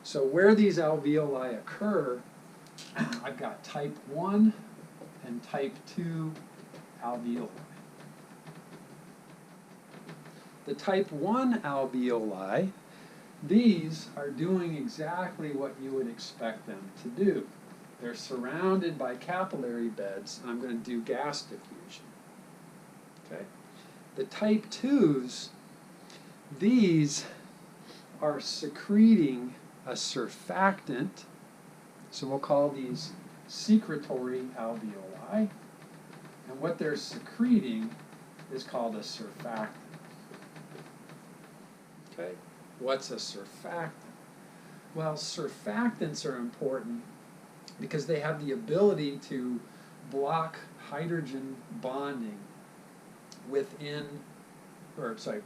So where these alveoli occur, I've got type 1 and type 2 alveoli. The type 1 alveoli, these are doing exactly what you would expect them to do. They're surrounded by capillary beds, and I'm going to do gas diffusion. Okay. The type 2s, these are secreting a surfactant, so we'll call these secretory alveoli, and what they're secreting is called a surfactant. Okay, what's a surfactant? Well, surfactants are important because they have the ability to block hydrogen bonding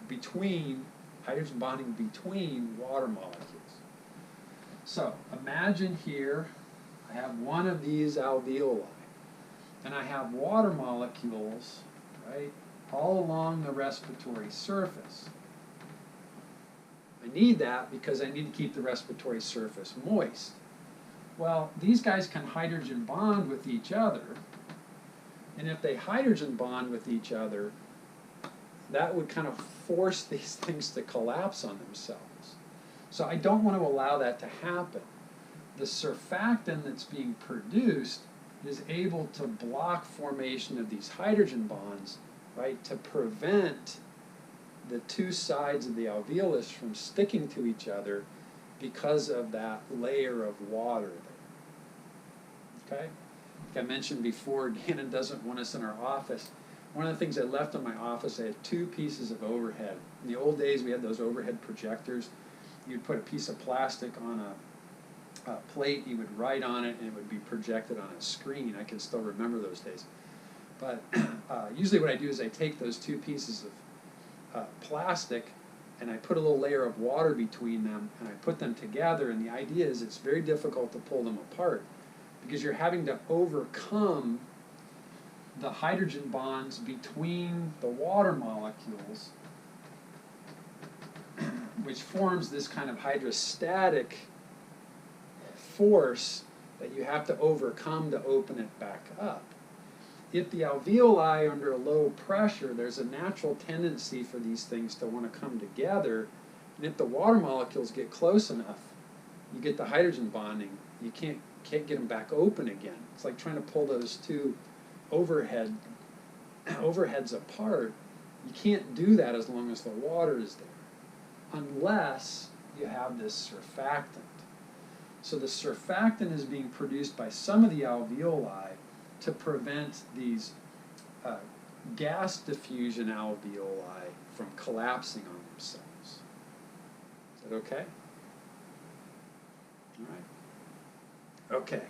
between hydrogen bonding between water molecules. So imagine here I have one of these alveoli, and I have water molecules, right, all along the respiratory surface. I need that because I need to keep the respiratory surface moist. Well, these guys can hydrogen bond with each other, and if they hydrogen bond with each other, that would kind of force these things to collapse on themselves. So I don't want to allow that to happen. The surfactant that's being produced is able to block formation of these hydrogen bonds, right, to prevent the two sides of the alveolus from sticking to each other because of that layer of water there. Okay? Like I mentioned before, Gannon doesn't want us in our office. One of the things I left in my office, I had 2 pieces of overhead. In the old days, we had those overhead projectors. You'd put a piece of plastic on a plate, you would write on it, and it would be projected on a screen. I can still remember those days. But usually what I do is I take those 2 pieces of plastic and I put a little layer of water between them, and I put them together, and the idea is it's very difficult to pull them apart because you're having to overcome the hydrogen bonds between the water molecules, which forms this kind of hydrostatic force that you have to overcome to open it back up. If the alveoli are under a low pressure, there's a natural tendency for these things to want to come together, and if the water molecules get close enough, you get the hydrogen bonding. You can't get them back open again. It's like trying to pull those 2 overheads apart. You can't do that as long as the water is there, unless you have this surfactant. So the surfactant is being produced by some of the alveoli to prevent these gas diffusion alveoli from collapsing on themselves. Is that okay? All right. Okay.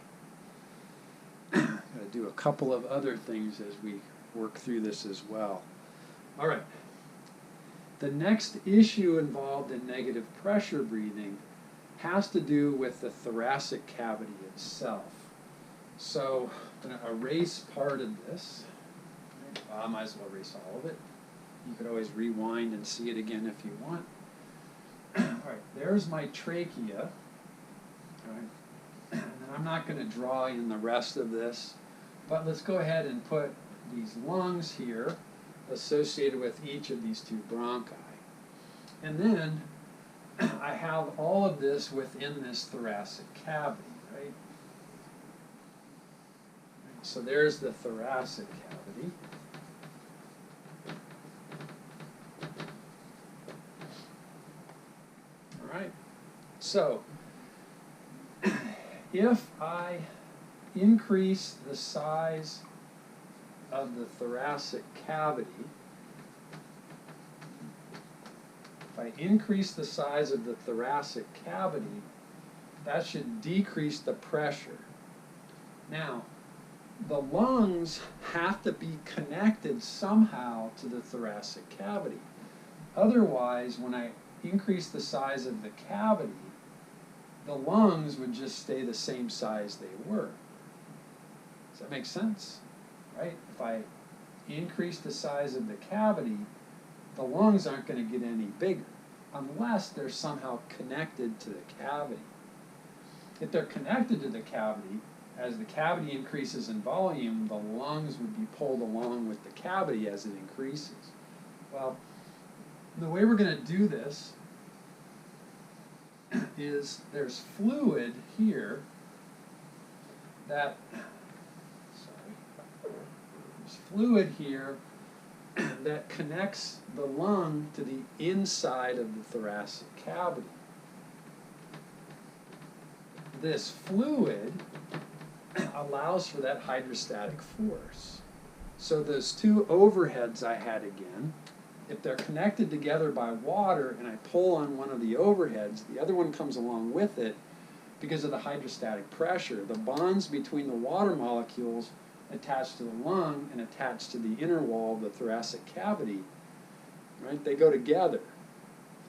I'm going to do a couple of other things as we work through this as well. All right. The next issue involved in negative pressure breathing has to do with the thoracic cavity itself. So I'm going to erase part of this. Well, I might as well erase all of it. You could always rewind and see it again if you want. All right, there's my trachea. All right. And I'm not going to draw in the rest of this, but let's go ahead and put these lungs here associated with each of these 2 bronchi. And then I have all of this within this thoracic cavity, right? So there's the thoracic cavity. All right. So if I increase the size of the thoracic cavity, that should decrease the pressure. Now, the lungs have to be connected somehow to the thoracic cavity. Otherwise, when I increase the size of the cavity, the lungs would just stay the same size they were. Does that make sense? Right? If I increase the size of the cavity, the lungs aren't going to get any bigger unless they're somehow connected to the cavity. If they're connected to the cavity, as the cavity increases in volume, the lungs would be pulled along with the cavity as it increases. Well, the way we're going to do this is there's fluid here that, there's fluid here that connects the lung to the inside of the thoracic cavity. This fluid allows for that hydrostatic force. So those two overheads I had again, if they're connected together by water and I pull on one of the overheads, the other one comes along with it because of the hydrostatic pressure. The bonds between the water molecules attached to the lung and attached to the inner wall of the thoracic cavity, right? They go together.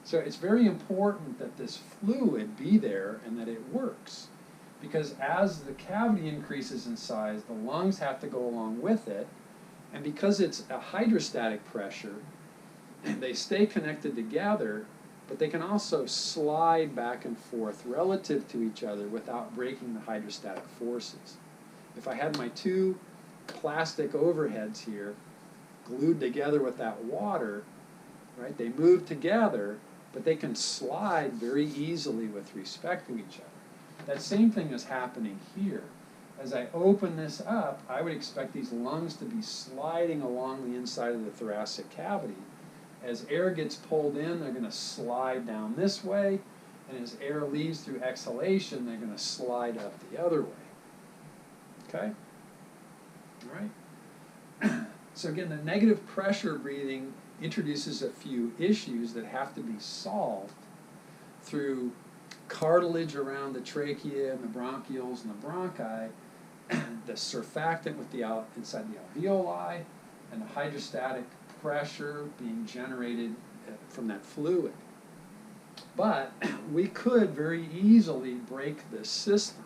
So it's very important that this fluid be there and that it works. Because as the cavity increases in size, the lungs have to go along with it. And because it's a hydrostatic pressure, they stay connected together, but they can also slide back and forth relative to each other without breaking the hydrostatic forces. If I had my two plastic overheads here glued together with that water, right, they move together, but they can slide very easily with respect to each other. That same thing is happening here. As I open this up, I would expect these lungs to be sliding along the inside of the thoracic cavity. As air gets pulled in, they're going to slide down this way, and as air leaves through exhalation, they're going to slide up the other way. Okay? All right? So again, the negative pressure breathing introduces a few issues that have to be solved through cartilage around the trachea and the bronchioles and the bronchi, the surfactant with the inside the alveoli, and the hydrostatic pressure being generated from that fluid. But we could very easily break this system.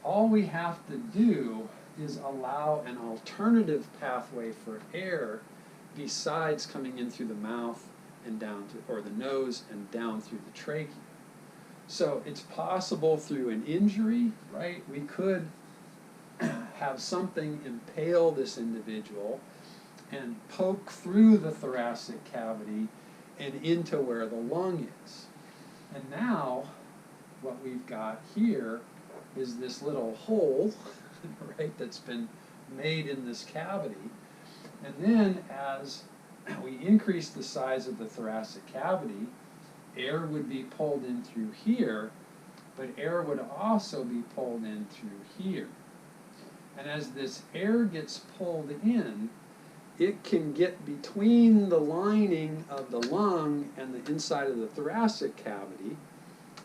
All we have to do is allow an alternative pathway for air besides coming in through the mouth and down to, or the nose and down through the trachea. So it's possible through an injury, right? We could have something impale this individual and poke through the thoracic cavity and into where the lung is. And now what we've got here is this little hole, right, that's been made in this cavity. And then as we increase the size of the thoracic cavity, air would be pulled in through here, but air would also be pulled in through here. And as this air gets pulled in, it can get between the lining of the lung and the inside of the thoracic cavity.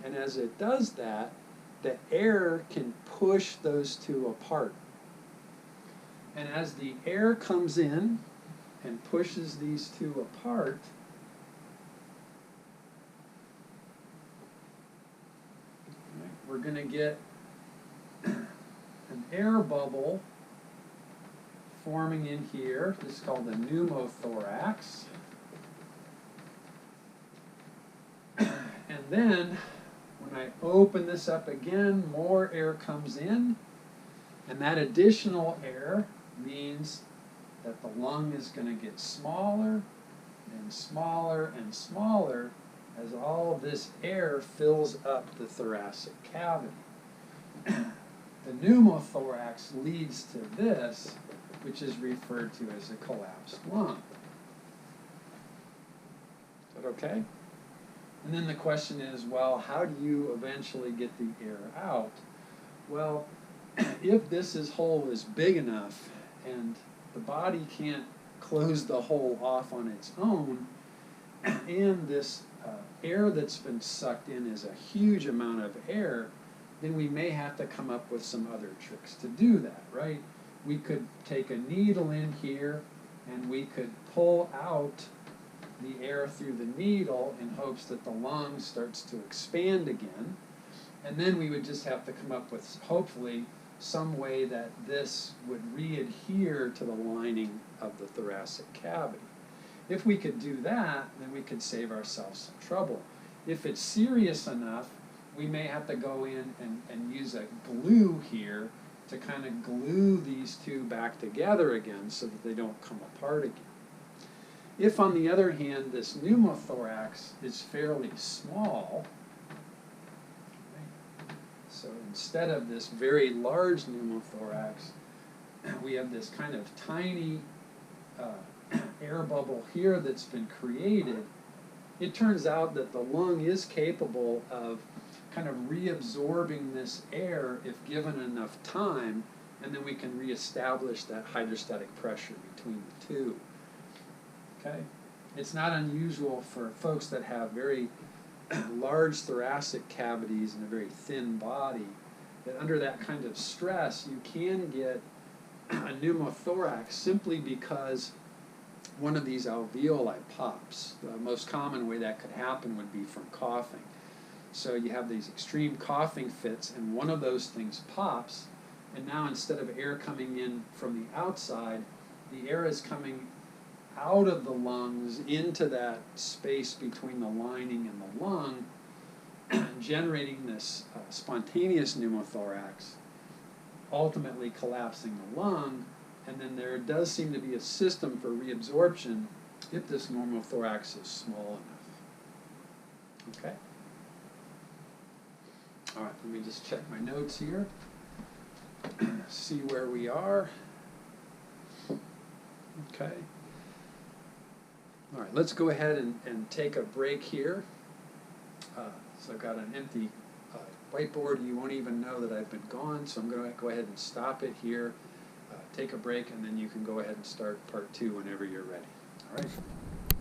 And as it does that, the air can push those two apart. And as the air comes in and pushes these two apart, we're going to get an air bubble forming in here. This is called the pneumothorax. And then, when I open this up again, more air comes in. And that additional air means that the lung is going to get smaller and smaller and smaller as all of this air fills up the thoracic cavity. The pneumothorax leads to this, which is referred to as a collapsed lung. Is that okay? And then the question is, well, how do you eventually get the air out? Well, if this hole is big enough and the body can't close the hole off on its own, and this air that's been sucked in is a huge amount of air, then we may have to come up with some other tricks to do that, right? We could take a needle in here and we could pull out the air through the needle in hopes that the lung starts to expand again. And then we would just have to come up with, hopefully, some way that this would re-adhere to the lining of the thoracic cavity. If we could do that, then we could save ourselves some trouble. If it's serious enough we may have to go in and use a glue here to kind of glue these two back together again so that they don't come apart again. If, on the other hand, this pneumothorax is fairly small, so instead of this very large pneumothorax, we have this kind of tiny air bubble here that's been created. It turns out that the lung is capable of kind of reabsorbing this air if given enough time, and then we can reestablish that hydrostatic pressure between the two. Okay? It's not unusual for folks that have very large thoracic cavities and a very thin body, that under that kind of stress you can get a pneumothorax simply because one of these alveoli pops. The most common way that could happen would be from coughing. So you have these extreme coughing fits, and one of those things pops, and now instead of air coming in from the outside, the air is coming out of the lungs into that space between the lining and the lung, generating this spontaneous pneumothorax, ultimately collapsing the lung, and then there does seem to be a system for reabsorption if this pneumothorax is small enough. Okay? All right, let me just check my notes here, see where we are. Okay. All right, let's go ahead and take a break here. So I've got an empty whiteboard. You won't even know that I've been gone, so I'm going to go ahead and stop it here, take a break, and then you can go ahead and start part 2 whenever you're ready. All right.